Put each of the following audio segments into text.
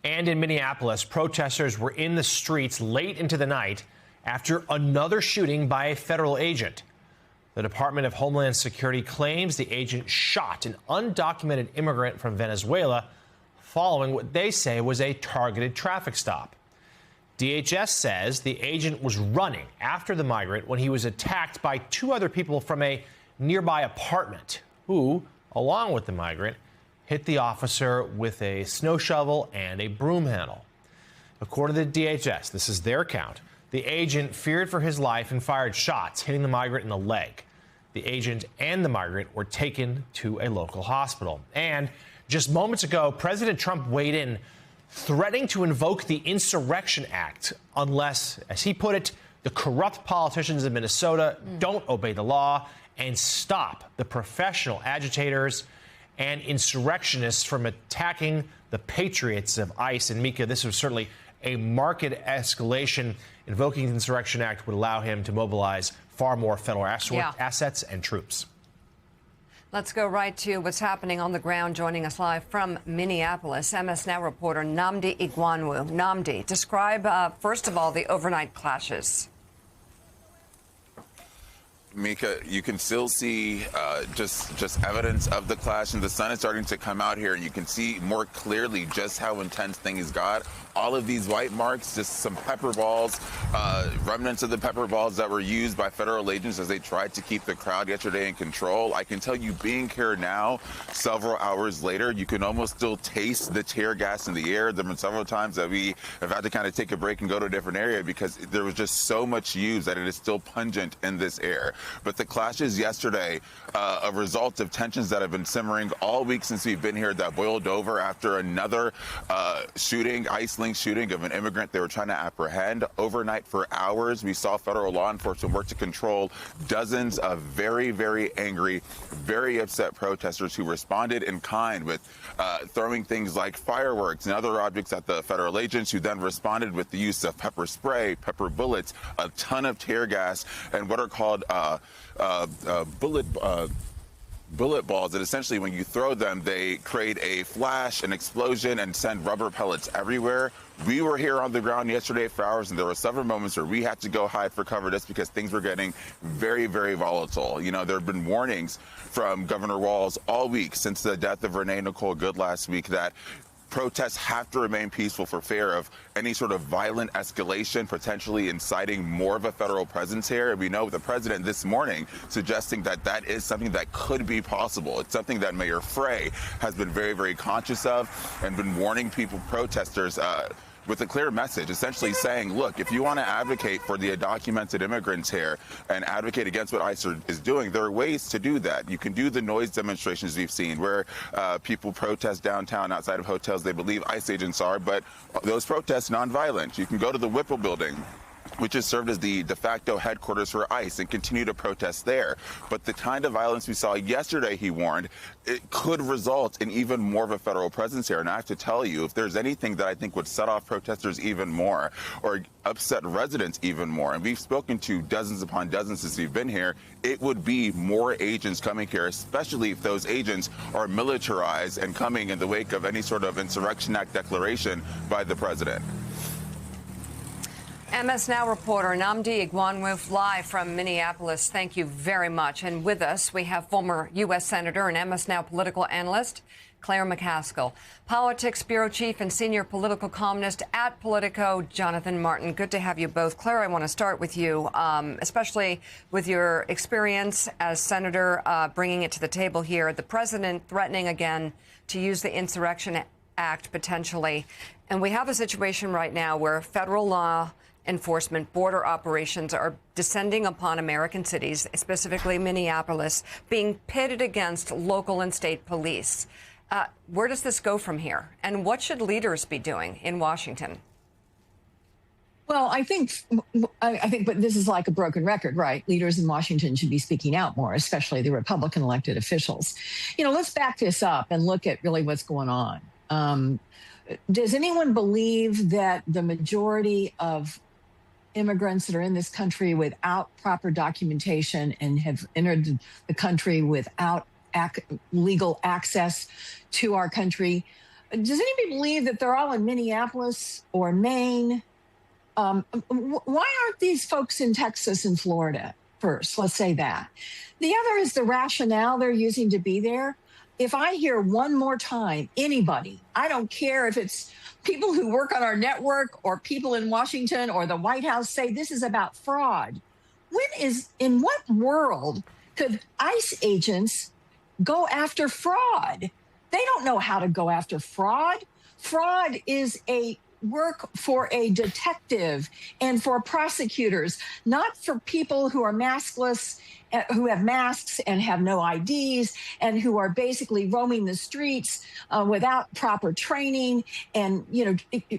And in Minneapolis, protesters were in the streets late into the night after another shooting by a federal agent. The Department of Homeland Security claims the agent shot an undocumented immigrant from Venezuela following what they say was a targeted traffic stop. DHS says the agent was running after the migrant when he was attacked by two other people from a nearby apartment who, along with the migrant, hit the officer with a snow shovel and a broom handle. According to the DHS, this is their account, the agent feared for his life and fired shots, hitting the migrant in the leg. The agent and the migrant were taken to a local hospital. And just moments ago, President Trump weighed in, threatening to invoke the Insurrection Act unless, as he put it, the corrupt politicians in Minnesota don't obey the law and stop the professional agitators and insurrectionists from attacking the patriots of ICE. And Mika, this was certainly a marked escalation. Invoking the Insurrection Act would allow him to mobilize far more federal assets and troops. Let's go right to what's happening on the ground. Joining us live from Minneapolis, MS Now reporter Nnamdi Igbanwo. Nnamdi, describe, first of all, the overnight clashes. Mika, you can still see just evidence of the clash, and the sun is starting to come out here, and you can see more clearly just how intense things got. All of these white marks, just some pepper balls, remnants of the pepper balls that were used by federal agents as they tried to keep the crowd yesterday in control. I can tell you, being here now, several hours later, you can almost still taste the tear gas in the air. There have been several times that we have had to kind of take a break and go to a different area because there was just so much used that it is still pungent in this air. But the clashes yesterday, a result of tensions that have been simmering all week since we've been here, that boiled over after another shooting, ICE-linked shooting of an immigrant they were trying to apprehend. Overnight for hours, we saw federal law enforcement work to control dozens of very, very angry, very upset protesters who responded in kind with throwing things like fireworks and other objects at the federal agents, who then responded with the use of pepper spray, pepper bullets, a ton of tear gas, and what are called bullet balls that essentially, when you throw them, they create a flash, an explosion, and send rubber pellets everywhere. We were here on the ground yesterday for hours, and there were several moments where we had to go hide for cover just because things were getting very, very volatile. You know, there have been warnings from Governor Walz all week since the death of Renee Nicole Good last week that protests have to remain peaceful for fear of any sort of violent escalation, potentially inciting more of a federal presence here. And we know the president this morning suggesting that that is something that could be possible. It's something that Mayor Frey has been very, very conscious of and been warning people, protesters, with a clear message, essentially saying, look, if you want to advocate for the undocumented immigrants here and advocate against what ICE is doing, there are ways to do that. You can do the noise demonstrations we've seen where people protest downtown outside of hotels they believe ICE agents are, but those protests nonviolent. You can go to the Whipple building, which has served as the de facto headquarters for ICE, and continue to protest there. But the kind of violence we saw yesterday, he warned, it could result in even more of a federal presence here. And I have to tell you, if there's anything that I think would set off protesters even more or upset residents even more, and we've spoken to dozens upon dozens since we've been here, it would be more agents coming here, especially if those agents are militarized and coming in the wake of any sort of Insurrection Act declaration by the president. MS Now reporter Nnamdi Igbanwo live from Minneapolis. Thank you very much. And with us, we have former U.S. Senator and MS Now political analyst Claire McCaskill, politics bureau chief and senior political columnist at Politico, Jonathan Martin. Good to have you both. Claire, I want to start with you, especially with your experience as senator, bringing it to the table here. The president threatening again to use the Insurrection Act potentially. And we have a situation right now where federal law enforcement border operations are descending upon American cities, specifically Minneapolis, being pitted against local and state police. Where does this go from here? And what should leaders be doing in Washington? Well, I think, but this is like a broken record, right? Leaders in Washington should be speaking out more, especially the Republican elected officials. You know, let's back this up and look at really what's going on. Does anyone believe that the majority of immigrants that are in this country without proper documentation and have entered the country without legal access to our country, does anybody believe that they're all in Minneapolis or Maine? Why aren't these folks in Texas and Florida first? Let's say that. The other is the rationale they're using to be there. If I hear one more time, anybody, I don't care if it's people who work on our network or people in Washington or the White House say this is about fraud, in what world could ICE agents go after fraud? They don't know how to go after fraud. Fraud is a work for a detective and for prosecutors, not for people who are maskless, who have masks and have no IDs, and who are basically roaming the streets without proper training and,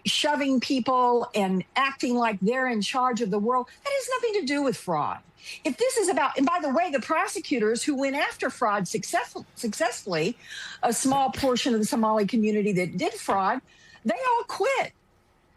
shoving people and acting like they're in charge of the world. That has nothing to do with fraud. If this is about, and by the way, the prosecutors who went after fraud successfully, a small portion of the Somali community that did fraud, they all quit.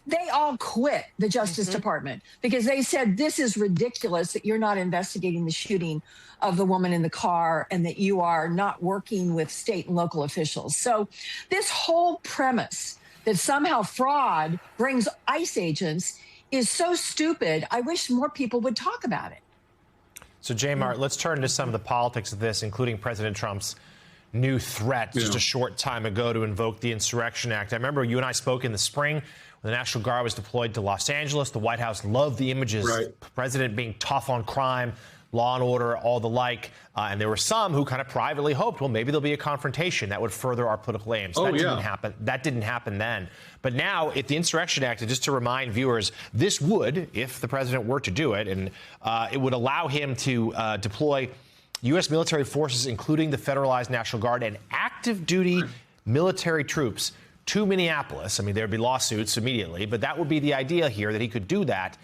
They all quit the Justice Department because they said, this is ridiculous that you're not investigating the shooting of the woman in the car and that you are not working with state and local officials. So this whole premise that somehow fraud brings ICE agents is so stupid. I wish more people would talk about it. So, J-Mart, let's turn to some of the politics of this, including President Trump's new threat just a short time ago to invoke the Insurrection Act. I remember you and I spoke in the spring when the National Guard was deployed to Los Angeles. The White House loved the images, the president being tough on crime, law and order, all the like. And there were some who kind of privately hoped, well, maybe there'll be a confrontation that would further our political aims. That didn't happen. That didn't happen then. But now, if the Insurrection Act, and just to remind viewers, this would, if the president were to do it, and it would allow him to deploy U.S. military forces, including the Federalized National Guard and active duty military troops to Minneapolis. I mean, there'd be lawsuits immediately, but that would be the idea here, that he could do that.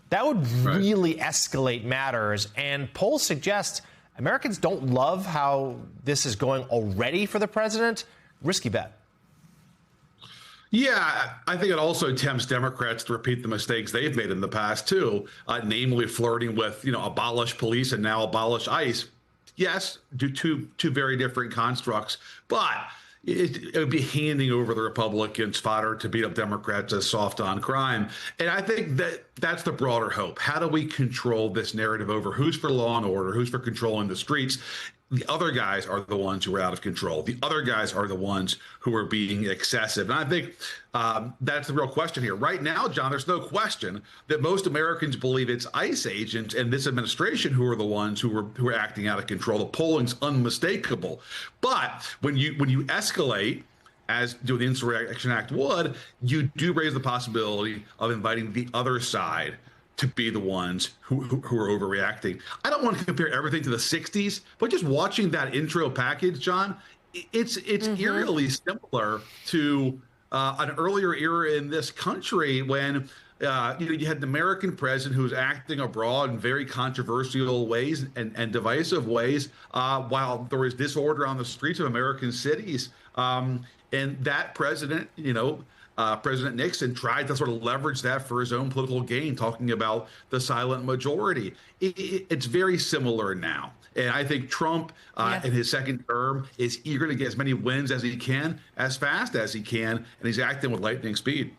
That would really escalate matters. And polls suggest Americans don't love how this is going already for the president. Risky bet. Yeah, I think it also tempts Democrats to repeat the mistakes they've made in the past, too, namely flirting with, abolish police and now abolish ICE. Yes, do two very different constructs, but it would be handing over the Republicans fodder to beat up Democrats as soft on crime. And I think that's the broader hope. How do we control this narrative over who's for law and order, who's for controlling the streets? The other guys are the ones who are out of control. The other guys are the ones who are being excessive. And I think that's the real question here. Right now, John, there's no question that most Americans believe it's ICE agents and this administration who are the ones who are acting out of control. The polling's unmistakable. But when you escalate, as do the Insurrection Act would, you do raise the possibility of inviting the other side to be the ones who are overreacting. I don't want to compare everything to the 60s, but just watching that intro package, John, it's eerily similar to an earlier era in this country when you had an American president who was acting abroad in very controversial ways and divisive ways while there was disorder on the streets of American cities. And that president, President Nixon tried to sort of leverage that for his own political gain, talking about the silent majority. It's very similar now. And I think Trump in his second term is eager to get as many wins as he can, as fast as he can, and he's acting with lightning speed.